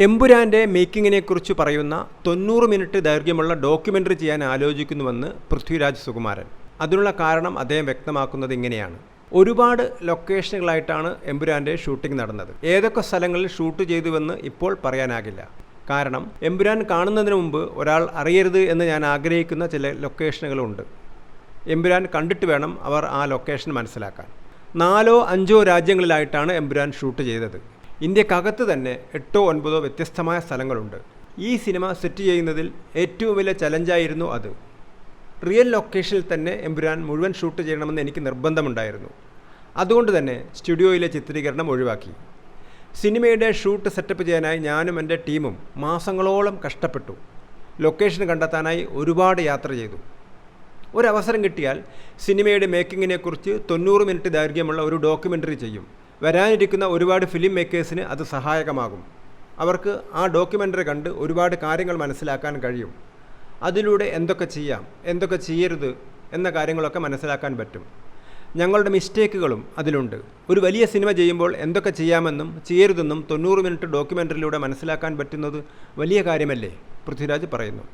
എമ്പുരാൻ്റെ മേക്കിങ്ങിനെക്കുറിച്ച് പറയുന്ന 90 മിനിറ്റ് ദൈർഘ്യമുള്ള ഡോക്യുമെൻ്ററി ചെയ്യാൻ ആലോചിക്കുന്നുവെന്ന് പൃഥ്വിരാജ് സുകുമാരൻ. അതിനുള്ള കാരണം അദ്ദേഹം വ്യക്തമാക്കുന്നത് ഇങ്ങനെയാണ്. ഒരുപാട് ലൊക്കേഷനുകളായിട്ടാണ് എമ്പുരാൻ്റെ ഷൂട്ടിംഗ് നടന്നത്. ഏതൊക്കെ സ്ഥലങ്ങളിൽ ഷൂട്ട് ചെയ്തുവെന്ന് ഇപ്പോൾ പറയാനാകില്ല. കാരണം എമ്പുരാൻ കാണുന്നതിന് മുമ്പ് ഒരാൾ അറിയരുത് എന്ന് ഞാൻ ആഗ്രഹിക്കുന്ന ചില ലൊക്കേഷനുകളുണ്ട്. എമ്പുരാൻ കണ്ടിട്ട് വേണം അവർ ആ ലൊക്കേഷൻ മനസ്സിലാക്കാൻ. 4 or 5 രാജ്യങ്ങളിലായിട്ടാണ് എമ്പുരാൻ ഷൂട്ട് ചെയ്തത്. ഇന്ത്യക്കകത്ത് തന്നെ 8 or 9 വ്യത്യസ്തമായ സ്ഥലങ്ങളുണ്ട്. ഈ സിനിമ സെറ്റ് ചെയ്യുന്നതിൽ ഏറ്റവും വലിയ ചലഞ്ചായിരുന്നു അത്. റിയൽ ലൊക്കേഷനിൽ തന്നെ എമ്പുരാൻ മുഴുവൻ ഷൂട്ട് ചെയ്യണമെന്ന് എനിക്ക് നിർബന്ധമുണ്ടായിരുന്നു. അതുകൊണ്ട് തന്നെ സ്റ്റുഡിയോയിലെ ചിത്രീകരണം ഒഴിവാക്കി. സിനിമയുടെ ഷൂട്ട് സെറ്റപ്പ് ചെയ്യാനായി ഞാനും എൻ്റെ ടീമും മാസങ്ങളോളം കഷ്ടപ്പെട്ടു. ലൊക്കേഷൻ കണ്ടെത്താനായി ഒരുപാട് യാത്ര ചെയ്തു. ഒരവസരം കിട്ടിയാൽ സിനിമയുടെ മേക്കിങ്ങിനെക്കുറിച്ച് 90 മിനിറ്റ് ദൈർഘ്യമുള്ള ഒരു ഡോക്യുമെൻ്ററി ചെയ്യും. വരാനിരിക്കുന്ന ഒരുപാട് ഫിലിം മേക്കേഴ്സിന് അത് സഹായകമാകും. അവർക്ക് ആ ഡോക്യുമെൻ്ററി കണ്ട് ഒരുപാട് കാര്യങ്ങൾ മനസ്സിലാക്കാൻ കഴിയും. അതിലൂടെ എന്തൊക്കെ ചെയ്യാം, എന്തൊക്കെ ചെയ്യരുത് എന്ന കാര്യങ്ങളൊക്കെ മനസ്സിലാക്കാൻ പറ്റും. ഞങ്ങളുടെ മിസ്റ്റേക്കുകളും അതിലുണ്ട്. ഒരു വലിയ സിനിമ ചെയ്യുമ്പോൾ എന്തൊക്കെ ചെയ്യാമെന്നും ചെയ്യരുതെന്നും 90 മിനിറ്റ് ഡോക്യുമെൻ്ററിയിലൂടെ മനസ്സിലാക്കാൻ പറ്റുന്നത് വലിയ കാര്യമല്ലേ, പൃഥ്വിരാജ് പറയുന്നു.